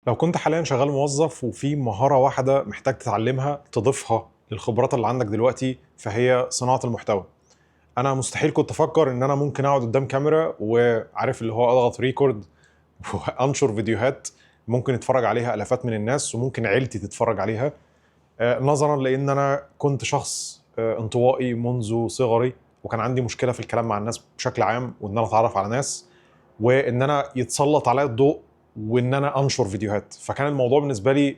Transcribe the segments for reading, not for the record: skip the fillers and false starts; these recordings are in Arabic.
لو كنت حاليا شغال موظف وفي مهارة واحدة محتاج تتعلمها تضيفها للخبرات اللي عندك دلوقتي فهي صناعة المحتوى. أنا مستحيل كنت أفكر إن أنا ممكن أقعد قدام كاميرا وعارف اللي هو أضغط ريكورد وأنشر فيديوهات ممكن يتفرج عليها آلافات من الناس وممكن عيلتي تتفرج عليها. نظرا لأن أنا كنت شخص انطوائي منذ صغري، وكان عندي مشكلة في الكلام مع الناس بشكل عام وإن أنا أتعرف على ناس وإن أنا يتسلط عليا الضوء وإن أنا أنشر فيديوهات. فكان الموضوع بالنسبة لي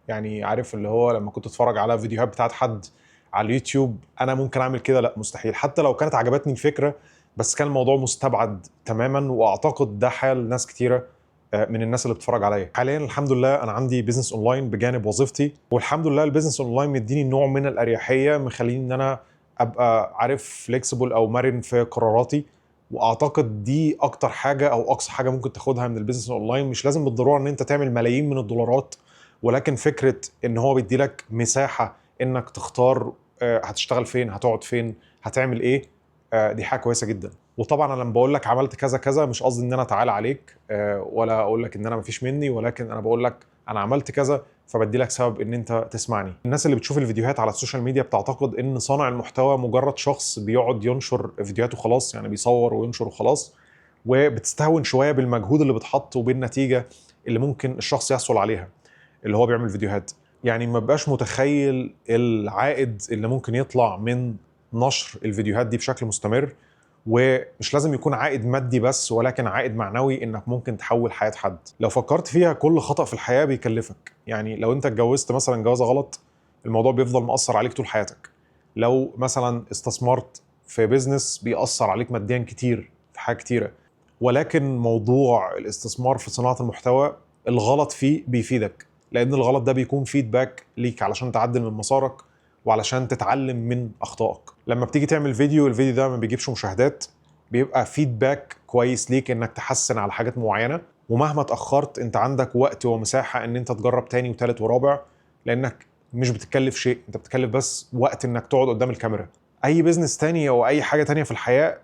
يعني عارف اللي هو لما كنت اتفرج على فيديوهات بتاعت حد على اليوتيوب انا ممكن اعمل كده، لا مستحيل حتى لو كانت عجبتني الفكره. بس كان الموضوع مستبعد تماما، واعتقد ده حال ناس كتيره من الناس اللي بتتفرج عليا حاليا. الحمد لله انا عندي بيزنس اونلاين بجانب وظيفتي، والحمد لله البيزنس اونلاين مديني نوع من الاريحيه مخليني ان انا ابقى عارف فليكسيبل او مرن في قراراتي. واعتقد دي اكتر حاجه او اقصى حاجه ممكن تاخدها من البيزنس اونلاين. مش لازم بالضروره ان انت تعمل ملايين من الدولارات، ولكن فكره ان هو بيدي لك مساحه انك تختار هتشتغل فين، هتقعد فين، هتعمل ايه. دي حاجه كويسه جدا. وطبعا انا لما بقول لك عملت كذا كذا مش قصدي ان انا اتعالى عليك ولا اقول لك ان انا مفيش مني، ولكن انا بقول لك انا عملت كذا فبدي لك سبب ان انت تسمعني. الناس اللي بتشوف الفيديوهات على السوشيال ميديا بتعتقد ان صانع المحتوى مجرد شخص بيقعد ينشر فيديوهات وخلاص، يعني بيصور وينشر وخلاص، وبتستهون شويه بالمجهود اللي بتحط وبالنتيجه اللي ممكن الشخص يحصل عليها اللي هو بيعمل فيديوهات. يعني ما بقاش متخيل العائد اللي ممكن يطلع من نشر الفيديوهات دي بشكل مستمر. ومش لازم يكون عائد مادي بس، ولكن عائد معنوي انك ممكن تحول حياة حد. لو فكرت فيها كل خطأ في الحياة بيكلفك. يعني لو انت اتجوزت مثلا جوازة غلط الموضوع بيفضل مؤثر عليك طول حياتك. لو مثلا استثمرت في بيزنس بيأثر عليك ماديا كتير في حاجات كتيرة. ولكن موضوع الاستثمار في صناعة المحتوى الغلط فيه بيفيدك، لان الغلط ده بيكون فيدباك ليك علشان تعدل من مسارك وعلشان تتعلم من اخطائك. لما بتيجي تعمل فيديو، الفيديو ده ما بيجيبش مشاهدات، بيبقى فيدباك كويس ليك انك تحسن على حاجات معينه. ومهما اتاخرت انت عندك وقت ومساحه ان انت تجرب تاني وتالت ورابع، لانك مش بتتكلف شيء، انت بتتكلف بس وقت انك تقعد قدام الكاميرا. اي بيزنس تاني او اي حاجه تانيه في الحياه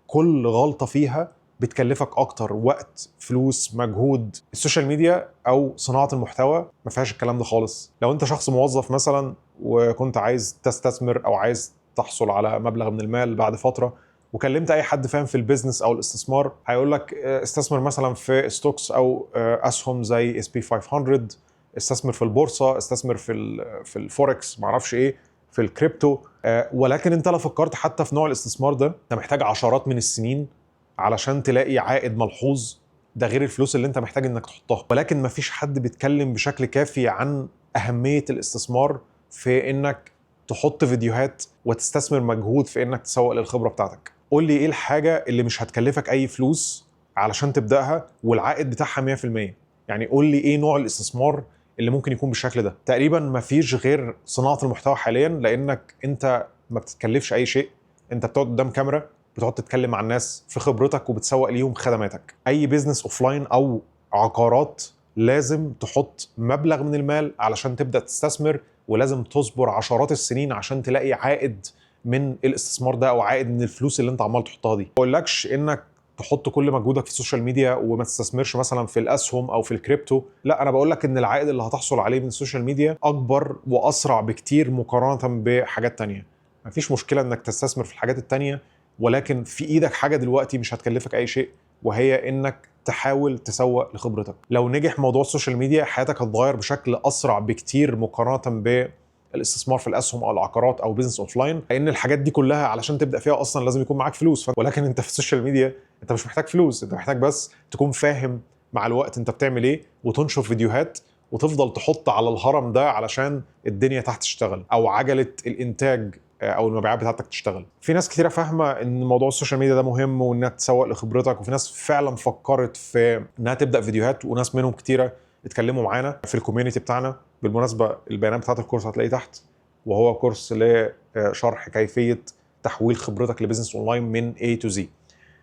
كل غلطه فيها بتكلفك اكتر وقت، فلوس، مجهود. السوشيال ميديا او صناعه المحتوى ما فيهاش الكلام ده خالص. لو انت شخص موظف مثلا وكنت عايز تستثمر او عايز تحصل على مبلغ من المال بعد فتره، وكلمت اي حد فاهم في البيزنس او الاستثمار هيقول لك استثمر مثلا في ستوكس او اسهم زي اس بي 500، استثمر في البورصه، استثمر في الفوركس، معرفش ايه، في الكريبتو. ولكن انت لو فكرت حتى في نوع الاستثمار ده انت محتاج عشرات من السنين علشان تلاقي عائد ملحوظ. ده غير الفلوس اللي انت محتاج انك تحطها. ولكن مفيش حد بيتكلم بشكل كافي عن أهمية الاستثمار في انك تحط فيديوهات وتستثمر مجهود في انك تسوق للخبرة بتاعتك. قول لي ايه الحاجة اللي مش هتكلفك اي فلوس علشان تبدأها والعائد بتاعها 100%؟ يعني قول لي ايه نوع الاستثمار اللي ممكن يكون بالشكل ده. تقريبا مفيش غير صناعة المحتوى حاليا، لانك انت ما بتتكلفش اي شيء. انت بتقعد قدام كاميرا بتقعد تتكلم مع الناس في خبرتك وبتسوق ليهم خدماتك. اي بيزنس اوفلاين او عقارات لازم تحط مبلغ من المال علشان تبدا تستثمر، ولازم تصبر عشرات السنين عشان تلاقي عائد من الاستثمار ده او عائد من الفلوس اللي انت عمال تحطها دي. ما بقولكش انك تحط كل مجهودك في السوشيال ميديا وما تستثمرش مثلا في الاسهم او في الكريبتو، لا انا بقول لك ان العائد اللي هتحصل عليه من السوشيال ميديا اكبر واسرع بكتير مقارنه بحاجات تانية. مفيش مشكله انك تستثمر في الحاجات التانية، ولكن في ايدك حاجه دلوقتي مش هتكلفك اي شيء، وهي انك تحاول تسوق لخبرتك. لو نجح موضوع السوشيال ميديا حياتك هتتغير بشكل اسرع بكتير مقارنه بالاستثمار في الاسهم او العقارات او بيزنس اوفلاين، لان الحاجات دي كلها علشان تبدا فيها اصلا لازم يكون معاك فلوس. ولكن انت في السوشيال ميديا انت مش محتاج فلوس، انت محتاج بس تكون فاهم مع الوقت انت بتعمل ايه وتنشر فيديوهات وتفضل تحط على الهرم ده علشان الدنيا تحت تشتغل او عجله الانتاج او المبيعات بتاعتك تشتغل. في ناس كتيره فاهمه ان موضوع السوشيال ميديا ده مهم وانك تسوق لخبرتك، وفي ناس فعلا فكرت في انها تبدا فيديوهات، وناس منهم كتيره اتكلموا معانا في الكوميونتي بتاعنا. بالمناسبه البيانات بتاعت الكورس هتلاقيه تحت، وهو كورس لشرح كيفيه تحويل خبرتك لبزنس اونلاين من A to Z.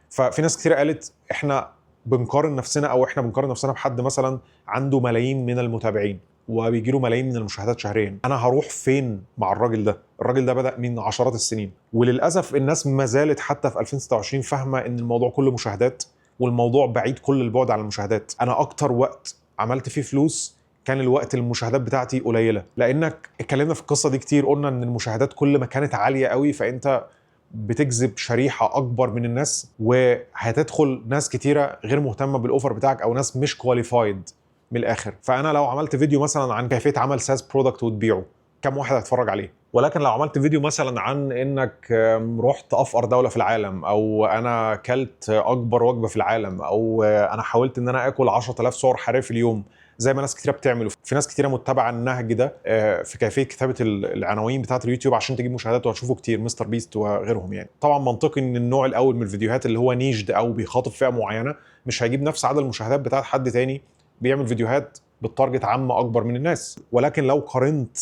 ففي ناس كتير قالت احنا بنقارن نفسنا او احنا بنقارن نفسنا بحد مثلا عنده ملايين من المتابعين وبيجي له ملايين من المشاهدات شهريا، انا هروح فين مع الراجل ده؟ الراجل ده بدأ من عشرات السنين. وللاسف الناس ما زالت حتى في 2026 فاهمه ان الموضوع كله مشاهدات، والموضوع بعيد كل البعد عن المشاهدات. انا اكتر وقت عملت فيه فلوس كان الوقت المشاهدات بتاعتي قليله، لانك اتكلمنا في القصه دي كتير، قلنا ان المشاهدات كل ما كانت عاليه قوي فانت بتجذب شريحه اكبر من الناس، وهتدخل ناس كتيره غير مهتمه بالاوفر بتاعك او ناس مش كواليفايد من الاخر. فانا لو عملت فيديو مثلا عن كيفيه عمل ساس برودكت وتبيعه، كم واحد هيتفرج عليه؟ ولكن لو عملت فيديو مثلا عن انك رحت افقر دوله في العالم، او انا اكلت اكبر وجبه في العالم، او انا حاولت ان انا اكل 10000 سعر حراري في اليوم زي ما ناس كتيره بتعمل، في ناس كتيره متبعه النهج ده في كيفيه كتابه العناوين بتاعه اليوتيوب عشان تجيب مشاهدات، وهتشوفوا كتير مستر بيست وغيرهم. يعني طبعا منطقي ان النوع الاول من الفيديوهات اللي هو نيشد او بيخاطب فئه معينه مش هيجيب نفس عدد المشاهدات بتاعه حد تاني بيعمل فيديوهات بالتارجت عامه اكبر من الناس. ولكن لو قارنت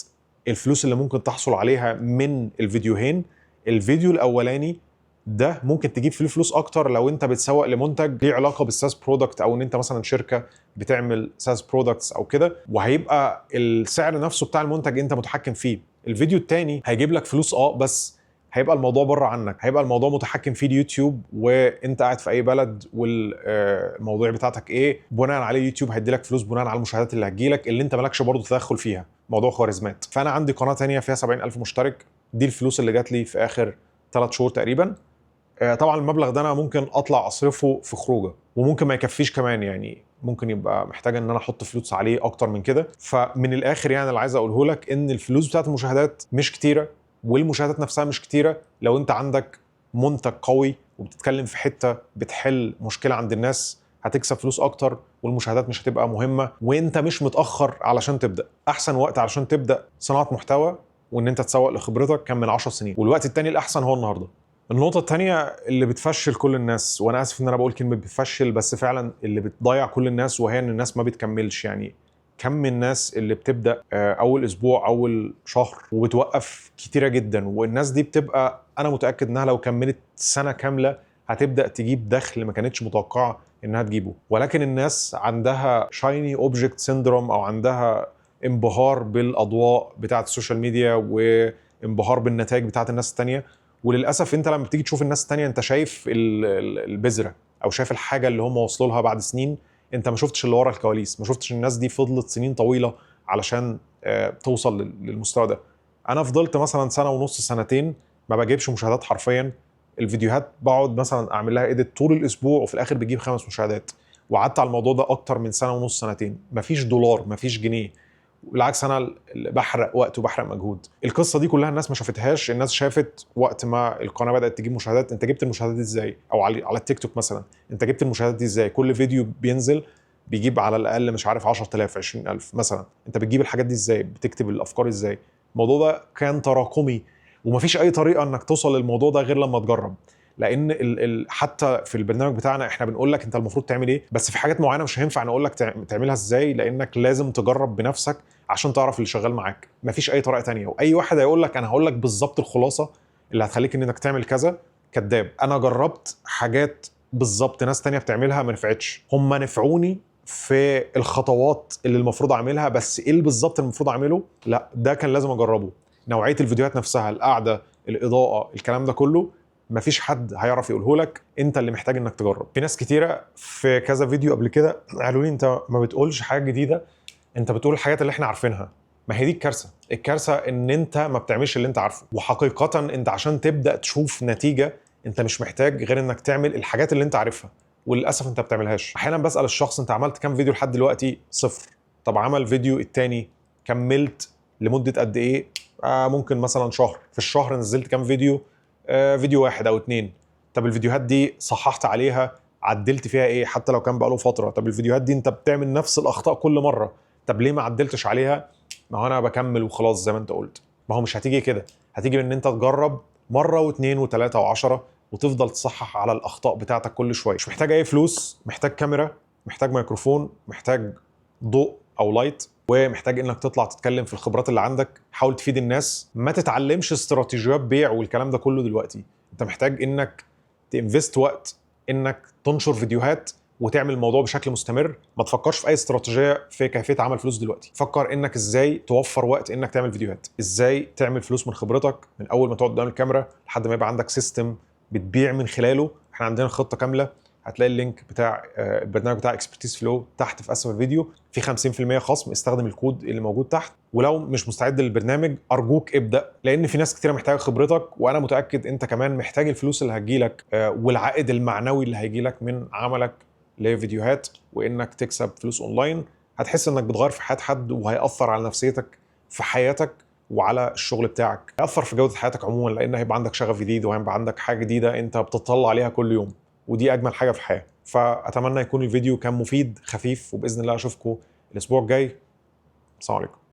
الفلوس اللي ممكن تحصل عليها من الفيديوهين، الفيديو الاولاني ده ممكن تجيب فيه فلوس اكتر لو انت بتسوق لمنتج ليه علاقه بالساس برودكت، او ان انت مثلا شركه بتعمل ساس برودكتس او كده، وهيبقى السعر نفسه بتاع المنتج انت متحكم فيه. الفيديو التاني هيجيب لك فلوس بس هيبقى الموضوع بره عنك، هيبقى الموضوع متحكم فيه اليوتيوب، وانت قاعد في اي بلد والموضوع بتاعتك ايه، بناء عليه يوتيوب هيدي لك فلوس بناء على المشاهدات اللي هتجيلك اللي انت مالكش برضه تدخل فيها، موضوع خوارزمات. فانا عندي قناه تانية فيها 70000 مشترك، دي الفلوس اللي جات لي في اخر 3 شهور تقريبا. طبعا المبلغ ده انا ممكن اطلع اصرفه في خروجه، وممكن ما يكفيش كمان، يعني ممكن يبقى محتاج ان انا احط فلوس عليه اكتر من كده. فمن الاخر يعني اللي عايز اقوله لك ان الفلوس بتاعت المشاهدات مش كتيره، والمشاهدات نفسها مش كتيره لو انت عندك منتج قوي وبتتكلم في حته بتحل مشكله عند الناس، هتكسب فلوس اكتر والمشاهدات مش هتبقى مهمه، وانت مش متاخر علشان تبدا. احسن وقت علشان تبدا صناعه محتوى وان انت تسوق لخبرتك كان من 10 سنين، والوقت التاني الاحسن هو النهارده. النقطة التانية اللي بتفشل كل الناس، وانا اسف ان انا بقول كلمة بتفشل، بس فعلا اللي بتضيع كل الناس، وهي ان الناس ما بتكملش. يعني كم من الناس اللي بتبدأ اول اسبوع اول شهر وبتوقف كتيرة جدا، والناس دي بتبقى انا متأكد انها لو كملت سنة كاملة هتبدأ تجيب دخل ما كانتش متوقعة انها تجيبه. ولكن الناس عندها شايني اوبجكت سيندروم، او عندها انبهار بالاضواء بتاعة السوشيال ميديا وانبهار بالنتائج بتاعة الناس التانية. وللاسف انت لما بتيجي تشوف الناس التانية انت شايف البذره، او شايف الحاجه اللي هم وصلوا لها بعد سنين، انت ما شفتش اللي ورا الكواليس، ما شفتش الناس دي فضلت سنين طويله علشان توصل للمستوى ده. انا فضلت مثلا سنه ونص سنتين ما بجيبش مشاهدات حرفيا، الفيديوهات بقعد مثلا اعمل لها ايديت طول الاسبوع وفي الاخر بتجيب 5 مشاهدات، وقعدت على الموضوع ده اكتر من سنه ونص سنتين، مفيش دولار مفيش جنيه، بالعكس انا اللي بحرق وقت وبحرق مجهود. القصه دي كلها الناس ما شافتهاش، الناس شافت وقت ما القناه بدات تجيب مشاهدات. انت جبت المشاهدات دي ازاي؟ او على التيك توك مثلا انت جبت المشاهدات دي ازاي؟ كل فيديو بينزل بيجيب على الاقل مش عارف 10000 20000 مثلا، انت بتجيب الحاجات دي ازاي؟ بتكتب الافكار ازاي؟ الموضوع ده كان تراكمي، ومفيش اي طريقه انك توصل للموضوع ده غير لما تجرب. لان حتى في البرنامج بتاعنا احنا بنقول لك انت المفروض تعمل ايه، بس في حاجات معينه مش هينفع نقول لك تعملها ازاي، لانك لازم تجرب بنفسك عشان تعرف اللي شغال معاك، مفيش اي طريقه تانية. واي واحد هيقول لك انا هقول لك بالظبط الخلاصه اللي هتخليك انك تعمل كذا، كذاب. انا جربت حاجات بالظبط ناس تانية بتعملها ما نفعتش، هم نفعوني في الخطوات اللي المفروض اعملها، بس ايه اللي بالظبط المفروض اعمله لا ده كان لازم اجربه. نوعيه الفيديوهات نفسها، القعده، الاضاءه، الكلام ده كله مفيش حد هيعرف يقوله لك، انت اللي محتاج انك تجرب. في ناس كتيره في كذا فيديو قبل كده قالوا لي انت ما بتقولش حاجه جديده، انت بتقول الحاجات اللي احنا عارفينها. ما هي دي الكارثه، الكارثه ان انت ما بتعملش اللي انت عارفه. وحقيقه انت عشان تبدا تشوف نتيجه انت مش محتاج غير انك تعمل الحاجات اللي انت عارفها، وللاسف انت ما بتعملهاش. احيانا بسال الشخص انت عملت كام فيديو لحد دلوقتي؟ صفر. طب عمل فيديو التاني كملت لمده قد ايه؟ ممكن مثلا شهر، في الشهر نزلت كام فيديو؟ فيديو واحد او اتنين. طب الفيديوهات دي صححت عليها؟ عدلت فيها ايه حتى لو كان بقاله فتره؟ طب الفيديوهات دي انت بتعمل نفس الاخطاء كل مره، طب ليه ما عدلتش عليها؟ ما هو انا بكمل وخلاص زي ما انت قلت. ما هو مش هتيجي كده، هتيجي ان انت تجرب مره واثنين وثلاثه وعشرة وتفضل تصحح على الاخطاء بتاعتك كل شويه. مش محتاج اي فلوس، محتاج كاميرا، محتاج ميكروفون، محتاج ضوء او لايت، ومحتاج انك تطلع تتكلم في الخبرات اللي عندك، حاول تفيد الناس. ما تتعلمش استراتيجيات بيع والكلام ده كله دلوقتي، انت محتاج انك تنفست وقت انك تنشر فيديوهات وتعمل الموضوع بشكل مستمر. ما تفكرش في اي استراتيجيه في كيفيه عمل فلوس دلوقتي، فكر انك ازاي توفر وقت انك تعمل فيديوهات، ازاي تعمل فلوس من خبرتك من اول ما تقعد قدام الكاميرا لحد ما يبقى عندك سيستم بتبيع من خلاله. احنا عندنا خطه كامله هتلاقي اللينك بتاع البرنامج بتاع اكسبرتيز فلو تحت في اسفل الفيديو، في 50% خصم. استخدم الكود اللي موجود تحت. ولو مش مستعد للبرنامج ارجوك ابدا، لان في ناس كتير محتاجه خبرتك، وانا متاكد انت كمان محتاج الفلوس اللي هتجيلك والعائد المعنوي اللي هيجيلك من عملك لفيديوهات وانك تكسب فلوس اونلاين. هتحس انك بتغير في حياه حد، وهيأثر على نفسيتك في حياتك وعلى الشغل بتاعك. هيأثر في جوده حياتك عموما، لان هيبقى عندك شغف جديد وهيبقى عندك حاجه جديده انت بتطلع عليها كل يوم، ودي اجمل حاجه في الحياه. فاتمنى يكون الفيديو كان مفيد خفيف، وباذن الله اشوفكم الاسبوع الجاي. السلام عليكم.